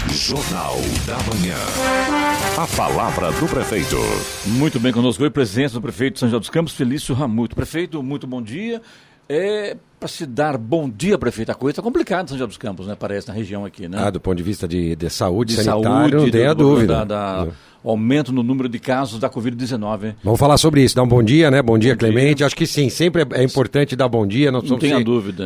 Jornal da Manhã. A palavra do prefeito. Muito bem, conosco hoje, presença do prefeito de São José dos Campos, Felício Ramuto. Prefeito, muito bom dia. Para se dar bom dia, prefeito, a coisa está complicada em São José dos Campos, né? Parece, na região aqui, né? Do ponto de vista de saúde sanitária, não tenha dúvida. Aumento no número de casos da Covid-19. Vamos falar sobre isso, dar um bom dia, né? Bom dia, Clemente. Acho que sim, sempre é importante dar bom dia. Nós somos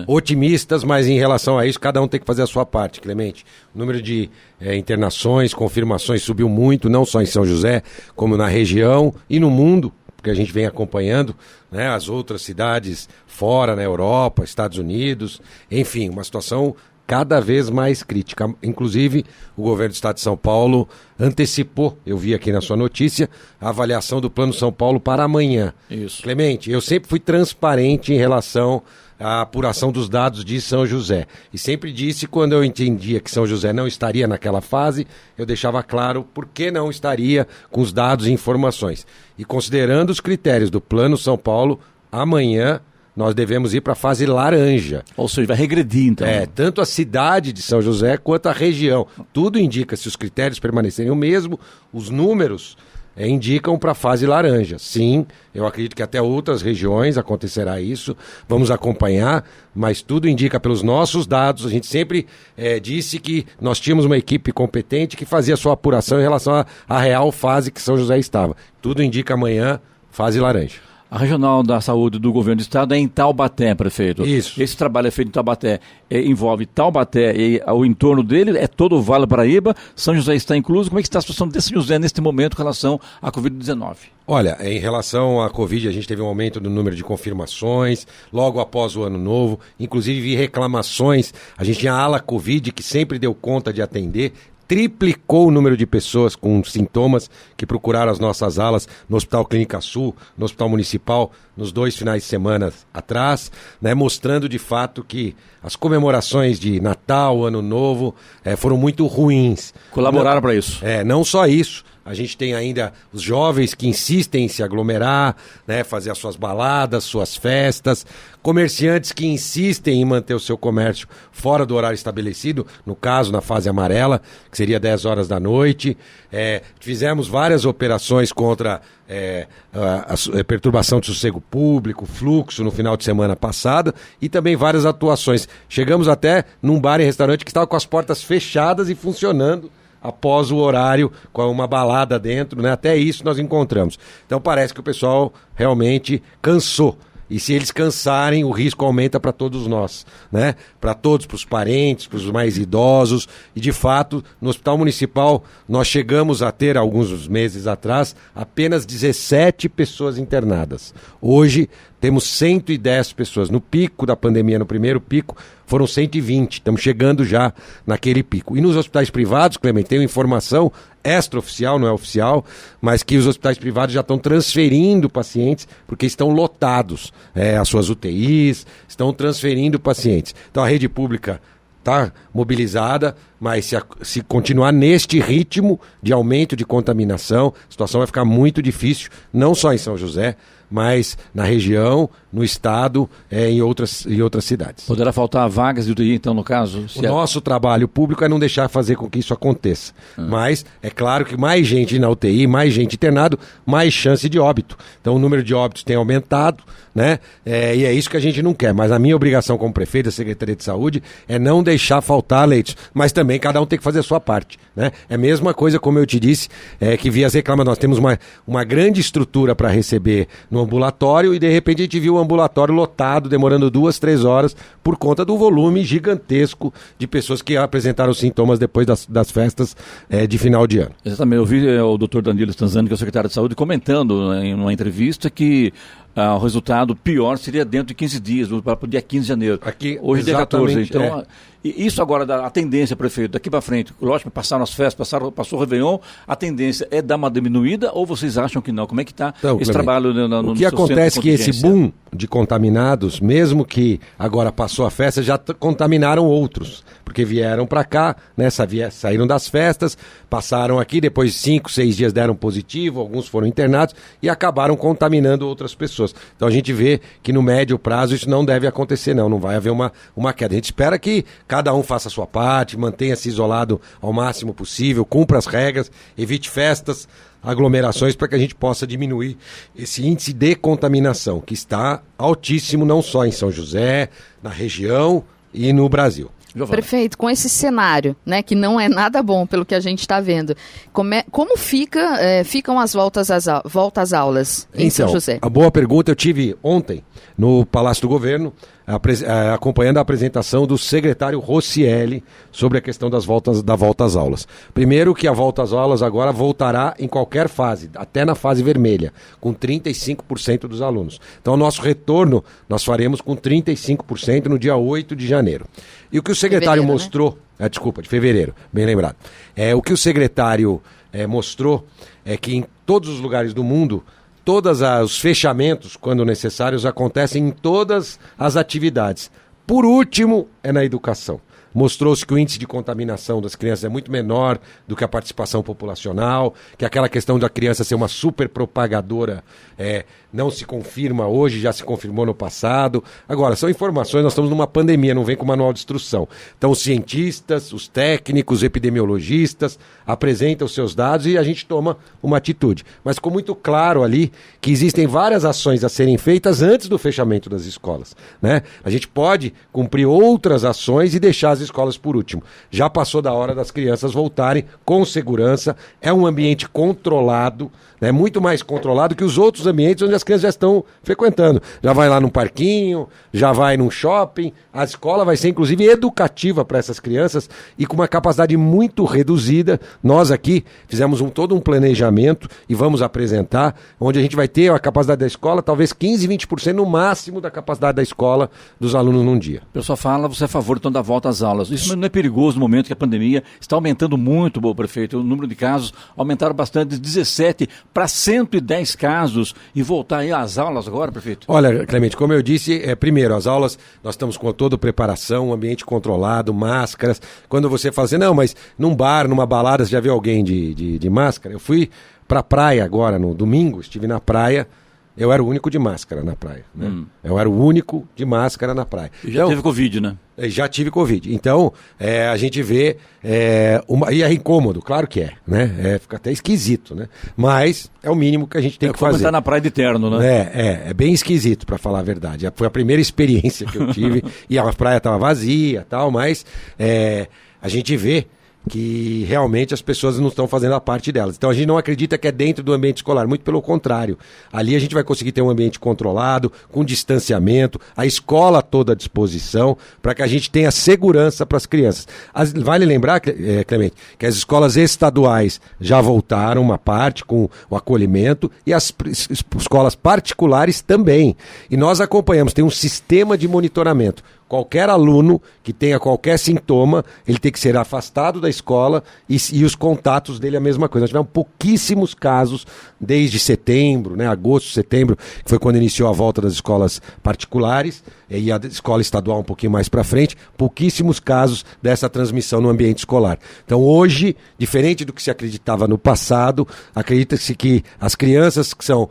otimistas, mas em relação a isso, cada um tem que fazer a sua parte, Clemente. O número de internações, confirmações subiu muito, não só em São José, como na região e no mundo, porque a gente vem acompanhando, né, as outras cidades fora, na Europa, Estados Unidos, enfim, uma situação cada vez mais crítica. Inclusive, o governo do Estado de São Paulo antecipou, eu vi aqui na sua notícia, a avaliação do Plano São Paulo para amanhã. Isso. Clemente, eu sempre fui transparente em relação à apuração dos dados de São José. E sempre disse, quando eu entendia que São José não estaria naquela fase, eu deixava claro por que não estaria com os dados e informações. E considerando os critérios do Plano São Paulo, amanhã nós devemos ir para a fase laranja. Ou seja, vai regredir, então. Tanto a cidade de São José quanto a região. Tudo indica, se os critérios permanecerem o mesmo, os números indicam para a fase laranja. Sim, eu acredito que até outras regiões acontecerá isso. Vamos acompanhar, mas tudo indica pelos nossos dados. A gente sempre disse que nós tínhamos uma equipe competente que fazia a sua apuração em relação à real fase que São José estava. Tudo indica amanhã, fase laranja. A Regional da Saúde do Governo do Estado é em Taubaté, prefeito. Isso. Esse trabalho é feito em Taubaté, envolve Taubaté e o entorno dele, é todo o Vale do Paraíba, São José está incluso. Como é que está a situação de São José neste momento em relação à Covid-19? Olha, em relação à Covid, a gente teve um aumento no número de confirmações, logo após o ano novo, inclusive vi reclamações. A gente tinha a ala Covid, que sempre deu conta de atender, triplicou o número de pessoas com sintomas que procuraram as nossas alas no Hospital Clínica Sul, no Hospital Municipal, nos 2 finais de semana atrás, né, mostrando de fato que as comemorações de Natal, Ano Novo, foram muito ruins. Colaboraram para isso. Não só isso. A gente tem ainda os jovens que insistem em se aglomerar, né, fazer as suas baladas, suas festas, comerciantes que insistem em manter o seu comércio fora do horário estabelecido, no caso, na fase amarela, que seria 10 horas da noite. Fizemos várias operações contra a perturbação de sossego público, fluxo no final de semana passado e também várias atuações. Chegamos até num bar e restaurante que estava com as portas fechadas e funcionando após o horário, com uma balada dentro, né? Até isso nós encontramos. Então parece que o pessoal realmente cansou. E se eles cansarem, o risco aumenta para todos nós, né? Para todos, para os parentes, para os mais idosos. E, de fato, no Hospital Municipal, nós chegamos a ter, alguns meses atrás, apenas 17 pessoas internadas. Hoje, temos 110 pessoas. No pico da pandemia, no primeiro pico, foram 120. Estamos chegando já naquele pico. E nos hospitais privados, Clemente, tem uma informação extraoficial, não é oficial, mas que os hospitais privados já estão transferindo pacientes porque estão lotados. As suas UTIs estão transferindo pacientes. Então a rede pública está mobilizada, mas se continuar neste ritmo de aumento de contaminação, a situação vai ficar muito difícil, não só em São José, mas na região, no estado, em outras cidades. Poderá faltar vagas de UTI, então, no caso? O nosso trabalho público é não deixar fazer com que isso aconteça. Mas é claro que mais gente na UTI, mais gente internado, mais chance de óbito. Então o número de óbitos tem aumentado, né? E é isso que a gente não quer. Mas a minha obrigação como prefeito da Secretaria de Saúde é não deixar faltar leitos. Mas também cada um tem que fazer a sua parte, né? É a mesma coisa, como eu te disse, que vi as reclamações. Nós temos uma grande estrutura para receber no ambulatório e de repente a gente viu o ambulatório lotado, demorando 2, 3 horas por conta do volume gigantesco de pessoas que apresentaram sintomas depois das festas de final de ano. Exatamente, eu vi o Dr. Danilo Stanzani, que é o secretário de Saúde, comentando em uma entrevista que o resultado pior seria dentro de 15 dias, para o dia 15 de janeiro. Aqui, hoje é dia 14, então... E isso agora, a tendência, prefeito, daqui para frente, lógico, passaram as festas, passou o Réveillon, a tendência é dar uma diminuída ou vocês acham que não? Como é que está esse trabalho no O que acontece é que esse boom de contaminados, mesmo que agora passou a festa, já contaminaram outros, porque vieram para cá, né, saíram das festas, passaram aqui, depois de 5, 6 dias deram positivo, alguns foram internados e acabaram contaminando outras pessoas. Então a gente vê que no médio prazo isso não deve acontecer, não vai haver uma queda. A gente espera que cada um faça a sua parte, mantenha-se isolado ao máximo possível, cumpra as regras, evite festas, aglomerações, para que a gente possa diminuir esse índice de contaminação, que está altíssimo não só em São José, na região e no Brasil. Prefeito, com esse cenário, né, que não é nada bom pelo que a gente está vendo, como ficam as voltas às aulas em São José? A boa pergunta, eu tive ontem no Palácio do Governo, acompanhando a apresentação do secretário Rossielli sobre a questão da volta às aulas. Primeiro que a volta às aulas agora voltará em qualquer fase, até na fase vermelha, com 35% dos alunos. Então o nosso retorno nós faremos com 35% no dia 8 de janeiro. E o que o secretário mostrou, né? De fevereiro, bem lembrado. O que o secretário mostrou é que em todos os lugares do mundo, todos os fechamentos, quando necessários, acontecem em todas as atividades. Por último, é na educação. Mostrou-se que o índice de contaminação das crianças é muito menor do que a participação populacional, que aquela questão da criança ser uma super propagadora não se confirma hoje, já se confirmou no passado. Agora, são informações, nós estamos numa pandemia, não vem com manual de instrução. Então, os cientistas, os técnicos, os epidemiologistas apresentam os seus dados e a gente toma uma atitude. Mas ficou muito claro ali que existem várias ações a serem feitas antes do fechamento das escolas, né? A gente pode cumprir outras ações e deixar as escolas por último. Já passou da hora das crianças voltarem com segurança, é um ambiente controlado, né? Muito mais controlado que os outros ambientes onde as crianças já estão frequentando. Já vai lá num parquinho, já vai num shopping, a escola vai ser inclusive educativa para essas crianças e com uma capacidade muito reduzida. Nós aqui fizemos todo um planejamento e vamos apresentar, onde a gente vai ter a capacidade da escola, talvez 15, 20% no máximo da capacidade da escola dos alunos num dia. O pessoal fala, você é a favor então da volta às aulas. Isso não é perigoso no momento que a pandemia está aumentando muito, bom prefeito? O número de casos aumentaram bastante, de 17 para 110 casos e voltar aí às aulas agora, prefeito? Olha, Clemente, como eu disse, primeiro, as aulas, nós estamos com toda a preparação, um ambiente controlado, máscaras. Quando você fala assim, não, mas num bar, numa balada, você já viu alguém de máscara? Eu fui pra praia agora, no domingo, estive na praia, eu era o único de máscara na praia, né? Eu era o único de máscara na praia. E já teve Covid, né? Já tive Covid. Então, a gente vê... e é incômodo, claro que é, né? Fica até esquisito, né? Mas é o mínimo que a gente tem que fazer. Como estar na praia de terno, né? É bem esquisito, para falar a verdade. Foi a primeira experiência que eu tive. E a praia estava vazia e tal, mas a gente vê que realmente as pessoas não estão fazendo a parte delas. Então a gente não acredita que é dentro do ambiente escolar, muito pelo contrário. Ali a gente vai conseguir ter um ambiente controlado, com distanciamento, a escola toda à disposição, para que a gente tenha segurança para as crianças. Vale lembrar, Clemente, que as escolas estaduais já voltaram uma parte com o acolhimento e as escolas particulares também. E nós acompanhamos, tem um sistema de monitoramento. Qualquer aluno que tenha qualquer sintoma, ele tem que ser afastado da escola e os contatos dele a mesma coisa. Nós tivemos pouquíssimos casos desde setembro, né, agosto, setembro, que foi quando iniciou a volta das escolas particulares e a escola estadual um pouquinho mais para frente, pouquíssimos casos dessa transmissão no ambiente escolar. Então hoje, diferente do que se acreditava no passado, acredita-se que as crianças que são,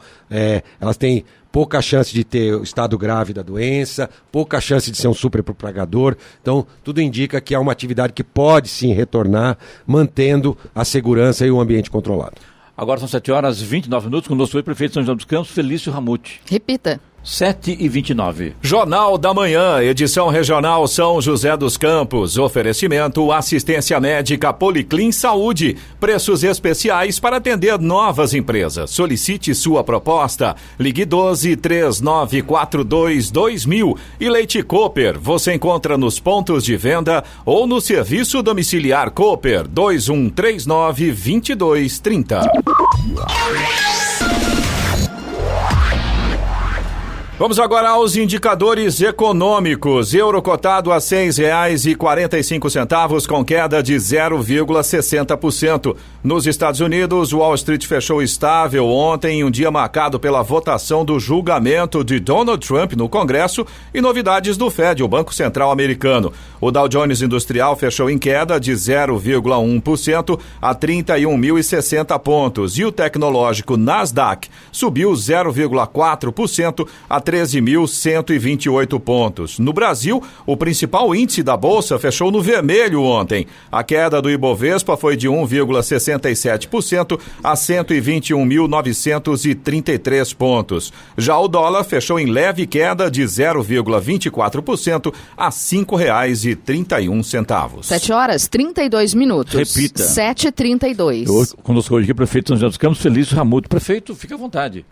elas têm pouca chance de ter o estado grave da doença, pouca chance de ser um superpropagador. Então, tudo indica que é uma atividade que pode sim retornar, mantendo a segurança e o ambiente controlado. Agora são 7h29, conosco o prefeito de São José dos Campos, Felício Ramute. Repita. 7h29. Jornal da Manhã, edição regional São José dos Campos. Oferecimento assistência médica Policlin Saúde. Preços especiais para atender novas empresas. Solicite sua proposta. Ligue 12-3942-2000. E Leite Cooper, você encontra nos pontos de venda ou no serviço domiciliar Cooper 2139-2230. Vamos agora aos indicadores econômicos. Euro cotado a R$ 6,45 com queda de 0,60%. Nos Estados Unidos, Wall Street fechou estável ontem em um dia marcado pela votação do julgamento de Donald Trump no Congresso e novidades do Fed, o Banco Central Americano. O Dow Jones Industrial fechou em queda de 0,1% a 31.060 pontos e o tecnológico Nasdaq subiu 0,4% a 13.128 pontos. No Brasil, o principal índice da Bolsa fechou no vermelho ontem. A queda do Ibovespa foi de 1,67% a 121.933 pontos. Já o dólar fechou em leve queda de 0,24% a R$ 5,31. 7h32. Repita. 7h32. Conosco hoje aqui, prefeito São José dos Campos, Felício Ramuto. Prefeito, fica à vontade.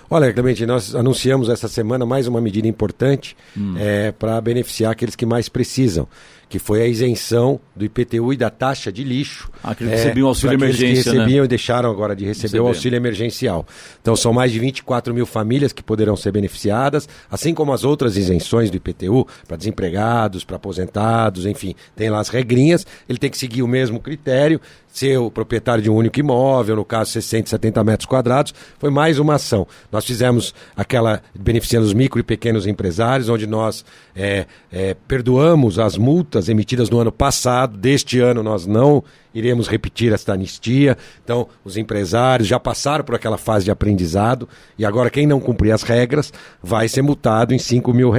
Olha, Clemente, nós anunciamos essa semana mais uma medida importante para beneficiar aqueles que mais precisam, que foi a isenção do IPTU e da taxa de lixo. Aqueles que recebiam auxílio emergência, que recebiam e deixaram agora de receber o auxílio emergencial. Então são mais de 24 mil famílias que poderão ser beneficiadas, assim como as outras isenções do IPTU, para desempregados, para aposentados, enfim, tem lá as regrinhas, ele tem que seguir o mesmo critério, ser o proprietário de um único imóvel, no caso 60, 70 metros quadrados, foi mais uma ação. Nós fizemos aquela beneficiando os micro e pequenos empresários, onde nós perdoamos as multas emitidas no ano passado. Deste ano nós não iremos repetir esta anistia. Então, os empresários já passaram por aquela fase de aprendizado e agora quem não cumprir as regras vai ser multado em R$5 mil,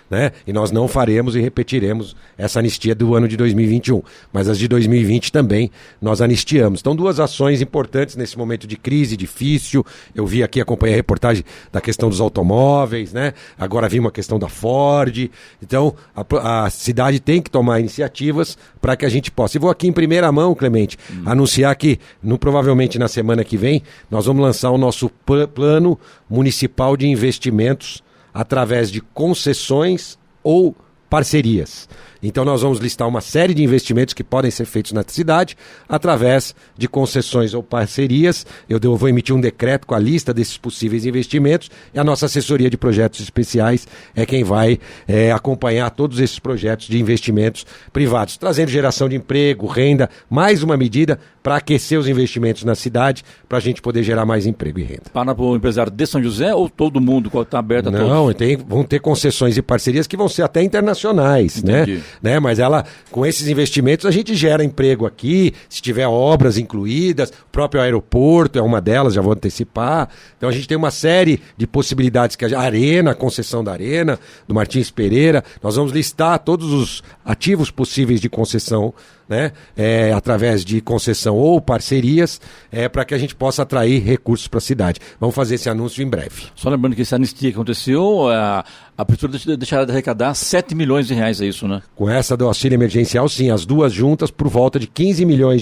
né? E nós não faremos e repetiremos essa anistia do ano de 2021. Mas as de 2020 também nós anistiamos. Então, duas ações importantes nesse momento de crise difícil. Eu vi aqui, acompanhei a reportagem da questão dos automóveis, né? Agora vi uma questão da Ford. Então, a cidade tem que tomar iniciativas para que a gente possa. E vou aqui em primeira mão, Clemente, anunciar que provavelmente na semana que vem nós vamos lançar o nosso plano municipal de investimentos através de concessões ou parcerias. Então nós vamos listar uma série de investimentos que podem ser feitos na cidade através de concessões ou parcerias. Eu vou emitir um decreto com a lista desses possíveis investimentos e a nossa assessoria de projetos especiais é quem vai acompanhar todos esses projetos de investimentos privados, trazendo geração de emprego, renda, mais uma medida para aquecer os investimentos na cidade, para a gente poder gerar mais emprego e renda. Para o empresário de São José ou todo mundo está aberto a todos? Não, vão ter concessões e parcerias que vão ser até internacionais, né? Mas com esses investimentos a gente gera emprego aqui, se tiver obras incluídas, o próprio aeroporto é uma delas, já vou antecipar. Então a gente tem uma série de possibilidades, que a Arena, a concessão da Arena, do Martins Pereira, nós vamos listar todos os ativos possíveis de concessão, né? Através de concessão ou parcerias, para que a gente possa atrair recursos para a cidade. Vamos fazer esse anúncio em breve. Só lembrando que essa anistia que aconteceu, a prefeitura deixará de arrecadar R$7 milhões, é isso, né? Com essa do auxílio emergencial, sim, as duas juntas, por volta de R$15 milhões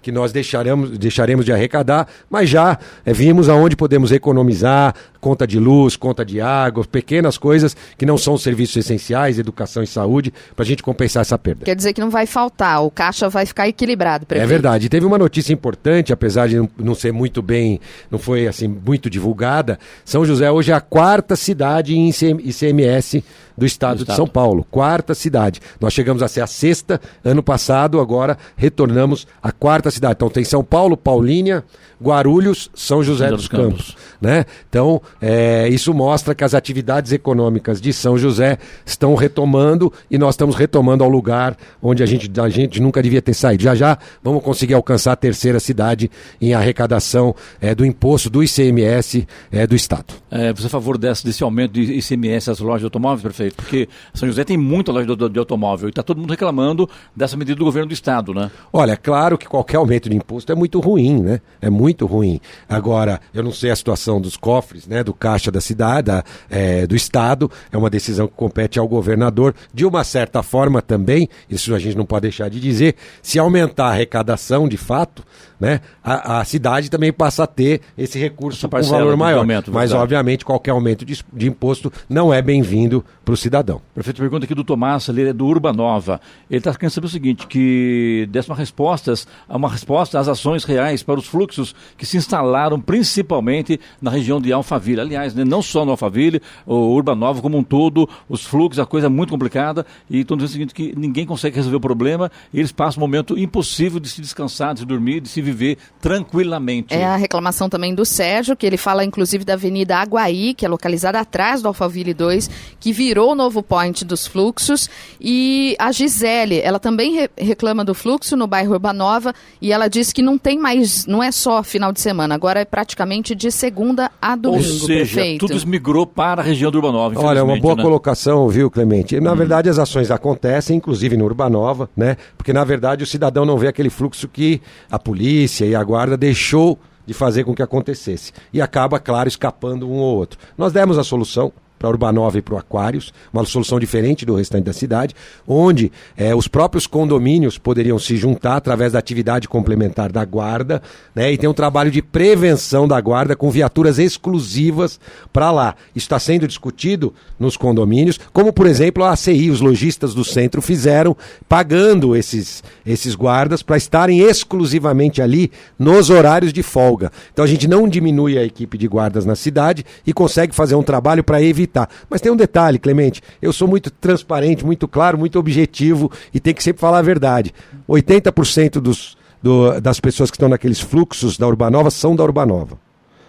que nós deixaremos de arrecadar, mas já vimos aonde podemos economizar, conta de luz, conta de água, pequenas coisas que não são serviços essenciais, educação e saúde, para a gente compensar essa perda. Quer dizer que não vai faltar, o caixa vai ficar equilibrado. Prefeito. É verdade. E teve uma notícia importante, apesar de não ser muito bem, não foi assim muito divulgada. São José hoje é a quarta cidade em ICMS do estado de São Paulo. Quarta cidade. Nós chegamos a ser a sexta ano passado, agora retornamos à quarta cidade. Então tem São Paulo, Paulínia, Guarulhos, São José dos Campos. Né? Então, isso mostra que as atividades econômicas de São José estão retomando e nós estamos retomando ao lugar onde a gente nunca devia ter saído. Já vamos conseguir alcançar a terceira cidade em arrecadação do imposto do ICMS do estado. Você é a favor desse aumento do ICMS às lojas de automóveis, prefeito? Porque São José tem muita loja de automóvel e está todo mundo reclamando dessa medida do governo do estado, né? Olha, é claro que qualquer aumento de imposto é muito ruim, né? É muito ruim. Agora, eu não sei a situação dos cofres, né? Do caixa da cidade, do estado, é uma decisão que compete ao governador. De uma certa forma também, isso a gente não pode deixar de dizer, se aumentar a arrecadação de fato, né? A cidade também passa a ter esse recurso com um valor maior. Mas, obviamente, qualquer aumento de imposto não é bem-vindo para o cidadão. Prefeito, pergunta aqui do Tomás, ele é do Urbanova. Ele está querendo saber o seguinte, que desse uma resposta às ações reais para os fluxos que se instalaram principalmente na região de Alphaville. Aliás, né, não só no Alphaville, o Urbanova como um todo, os fluxos, a coisa é muito complicada e estão dizendo o seguinte, que ninguém consegue resolver o problema e eles passam um momento impossível de se descansar, de se dormir, de se viver tranquilamente. É a reclamação também do Sérgio, que ele fala inclusive da Avenida Aguaí, que é localizada atrás do Alphaville 2, que virou o novo point dos fluxos. E a Gisele, ela também reclama do fluxo no bairro Urbanova, e ela diz que não tem mais, não é só final de semana, agora é praticamente de segunda a domingo. Ou seja, prefeito. Tudo migrou para a região do Urbanova. Olha, uma boa né? colocação, viu, Clemente? Na verdade, as ações acontecem, inclusive no Urbanova, né? Porque, na verdade, o cidadão não vê aquele fluxo que a polícia e a guarda deixou de fazer com que acontecesse. E acaba, claro, escapando um ou outro. Nós demos a solução para Urbanova e para o Aquários, uma solução diferente do restante da cidade, onde os próprios condomínios poderiam se juntar através da atividade complementar da guarda, né, e tem um trabalho de prevenção da guarda com viaturas exclusivas para lá. Isso está sendo discutido nos condomínios, como por exemplo a ACI, os lojistas do centro fizeram, pagando esses guardas para estarem exclusivamente ali nos horários de folga. Então a gente não diminui a equipe de guardas na cidade e consegue fazer um trabalho para evitar. Mas tem um detalhe, Clemente, eu sou muito transparente, muito claro, muito objetivo e tenho que sempre falar a verdade. 80% das pessoas que estão naqueles fluxos da Urbanova são da Urbanova.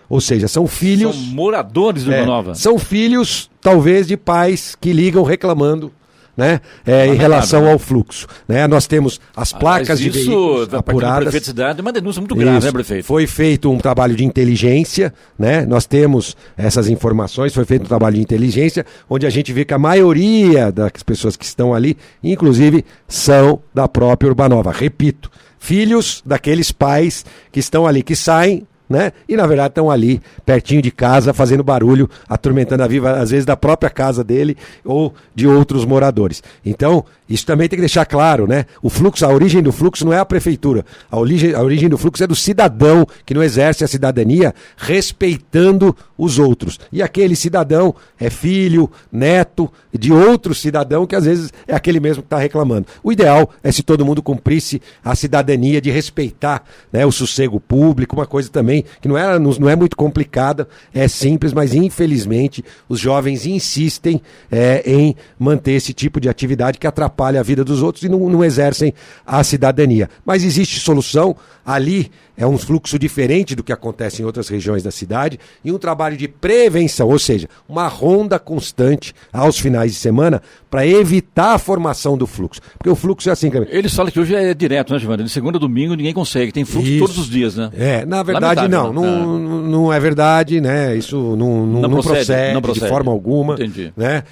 Ou seja, são filhos... São moradores da Urbanova. São filhos, talvez, de pais que ligam reclamando, né, em relação ao fluxo. Né? Nós temos as placas de veículos apuradas. Isso, prefeito de cidade, é uma denúncia muito grave, né, prefeito? Foi feito um trabalho de inteligência, né? Nós temos essas informações, foi feito um trabalho de inteligência, onde a gente vê que a maioria das pessoas que estão ali, inclusive, são da própria Urbanova. Repito, filhos daqueles pais que estão ali, que saem, né? E na verdade estão ali, pertinho de casa, fazendo barulho, atormentando a vida, às vezes da própria casa dele ou de outros moradores. Então, isso também tem que deixar claro, né? O fluxo, a origem do fluxo não é a prefeitura, a origem do fluxo é do cidadão que não exerce a cidadania respeitando os outros. E aquele cidadão é filho, neto de outro cidadão que às vezes é aquele mesmo que está reclamando. O ideal é se todo mundo cumprisse a cidadania de respeitar, né, o sossego público, uma coisa também que não é muito complicada, é simples, mas infelizmente os jovens insistem em manter esse tipo de atividade que atrapalha a vida dos outros e não exercem a cidadania. Mas existe solução, ali é um fluxo diferente do que acontece em outras regiões da cidade e um trabalho de prevenção, ou seja, uma ronda constante aos finais de semana para evitar a formação do fluxo. Porque o fluxo é assim, Clemente. Eles falam que hoje é direto, né, Giovanni? De segunda a domingo ninguém consegue, tem fluxo todos os dias, né? Na verdade não é verdade, né? Isso não procede de forma alguma. Entendi. Né?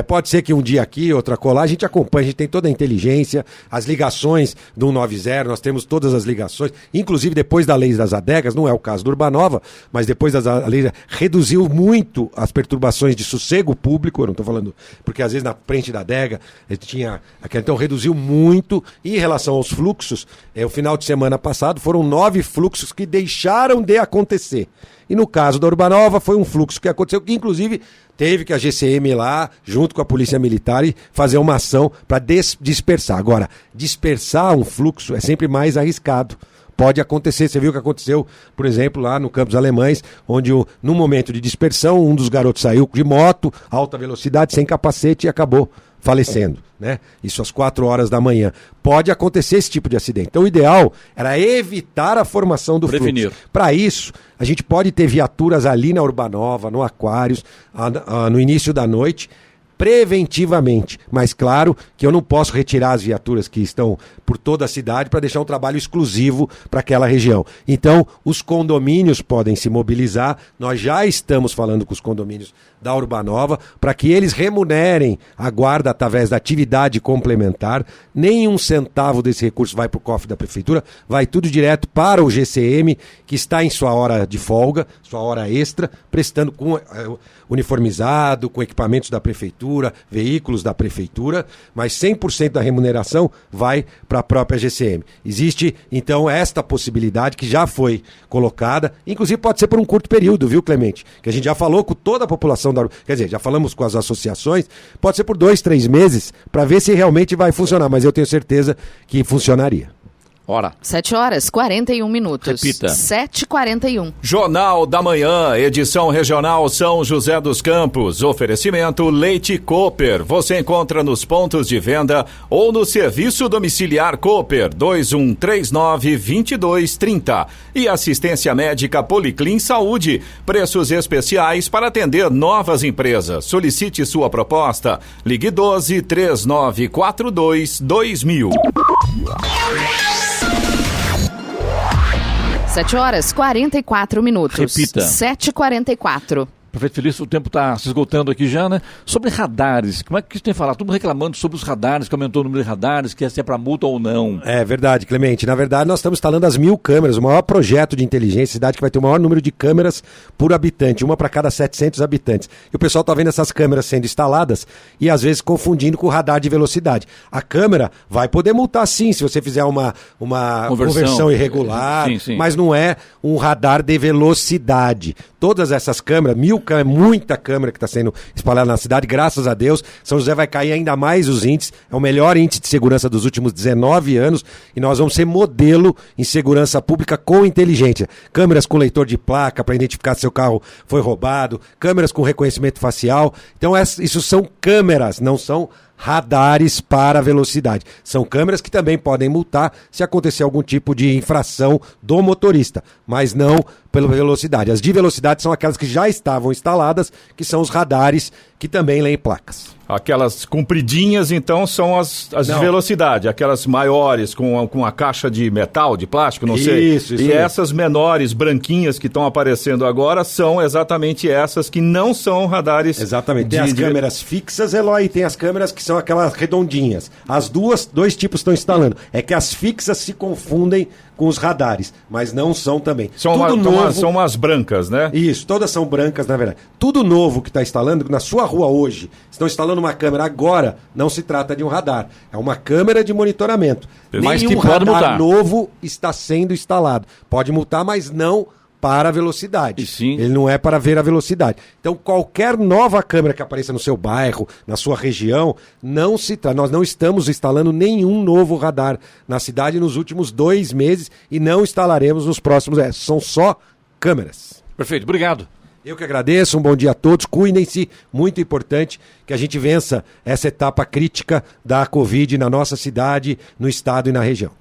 Pode ser que um dia aqui, outra colar, a gente acompanha, a gente tem toda a inteligência, as ligações do 190, nós temos todas as ligações, inclusive depois da lei das adegas, não é o caso do Urbanova, mas depois da lei reduziu muito as perturbações de sossego público, eu não estou falando, porque às vezes na frente da adega então reduziu muito. E em relação aos fluxos, o final de semana passado foram 9 fluxos que deixaram de acontecer. E no caso da Urbanova foi um fluxo que aconteceu, que inclusive teve que a GCM ir lá, junto com a Polícia Militar, e fazer uma ação para dispersar. Agora, dispersar um fluxo é sempre mais arriscado. Pode acontecer, você viu o que aconteceu, por exemplo, lá no Campos Alemães, onde no momento de dispersão, um dos garotos saiu de moto, alta velocidade, sem capacete e acabou falecendo, né? Isso às 4 horas da manhã. Pode acontecer esse tipo de acidente. Então o ideal era evitar a formação do fluxo. Para isso, a gente pode ter viaturas ali na Urbanova, no Aquários, no início da noite, preventivamente, mas claro que eu não posso retirar as viaturas que estão por toda a cidade para deixar um trabalho exclusivo para aquela região. Então, os condomínios podem se mobilizar, nós já estamos falando com os condomínios da Urbanova para que eles remunerem a guarda através da atividade complementar. Nenhum centavo desse recurso vai para o cofre da prefeitura, vai tudo direto para o GCM, que está em sua hora de folga, sua hora extra, prestando com uniformizado, com equipamentos da prefeitura, veículos da prefeitura, mas 100% da remuneração vai para a própria GCM. Existe, então, esta possibilidade que já foi colocada, inclusive pode ser por um curto período, viu, Clemente? Que a gente já falou com toda a população quer dizer, já falamos com as associações, pode ser por 2, 3 meses, para ver se realmente vai funcionar, mas eu tenho certeza que funcionaria. Hora. 7h41. Repita. 7h41. Jornal da Manhã, edição regional São José dos Campos. Oferecimento Leite Cooper. Você encontra nos pontos de venda ou no serviço domiciliar Cooper 2139-2230. E assistência médica Policlin Saúde. Preços especiais para atender novas empresas. Solicite sua proposta. Ligue 12-3942-2000. 7h44. Repita. 7h44. Prefeito Felício, o tempo está se esgotando aqui já, né? Sobre radares, como é que você tem falado? Todo mundo reclamando sobre os radares, que aumentou o número de radares, que se é para multa ou não. É verdade, Clemente. Na verdade, nós estamos instalando as 1.000 câmeras, o maior projeto de inteligência, cidade que vai ter o maior número de câmeras por habitante, uma para cada 700 habitantes. E o pessoal está vendo essas câmeras sendo instaladas e às vezes confundindo com o radar de velocidade. A câmera vai poder multar sim, se você fizer uma conversão irregular, sim. Mas não é um radar de velocidade. Todas essas câmeras, 1.000 câmeras, muita câmera que está sendo espalhada na cidade, graças a Deus. São José vai cair ainda mais os índices, é o melhor índice de segurança dos últimos 19 anos e nós vamos ser modelo em segurança pública com inteligência. Câmeras com leitor de placa para identificar se seu carro foi roubado, câmeras com reconhecimento facial. Então isso são câmeras, não são radares para velocidade. São câmeras que também podem multar se acontecer algum tipo de infração do motorista, mas não pela velocidade. As de velocidade são aquelas que já estavam instaladas, que são os radares que também leem placas. Aquelas compridinhas, então, são as de velocidade. Aquelas maiores, com a caixa de metal, de plástico, não sei. Isso e mesmo. essas menores, branquinhas, que estão aparecendo agora, são exatamente essas que não são radares. Exatamente. Tem as câmeras fixas, Eloy, e tem as câmeras que são aquelas redondinhas. As dois tipos estão instalando. É que as fixas se confundem com os radares, mas não são também. São umas brancas, né? Isso, todas são brancas, na verdade. Tudo novo que está instalando, na sua rua hoje, estão instalando uma câmera agora, não se trata de um radar. É uma câmera de monitoramento. Mas Nenhum que pode radar multar. novo está sendo instalado. Pode multar, mas não para a velocidade. E sim. Ele não é para ver a velocidade. Então, qualquer nova câmera que apareça no seu bairro, na sua região, não se trata. Nós não estamos instalando nenhum novo radar na cidade nos últimos 2 meses e não instalaremos nos próximos. São só câmeras. Perfeito, obrigado. Eu que agradeço, um bom dia a todos, cuidem-se, muito importante que a gente vença essa etapa crítica da Covid na nossa cidade, no estado e na região.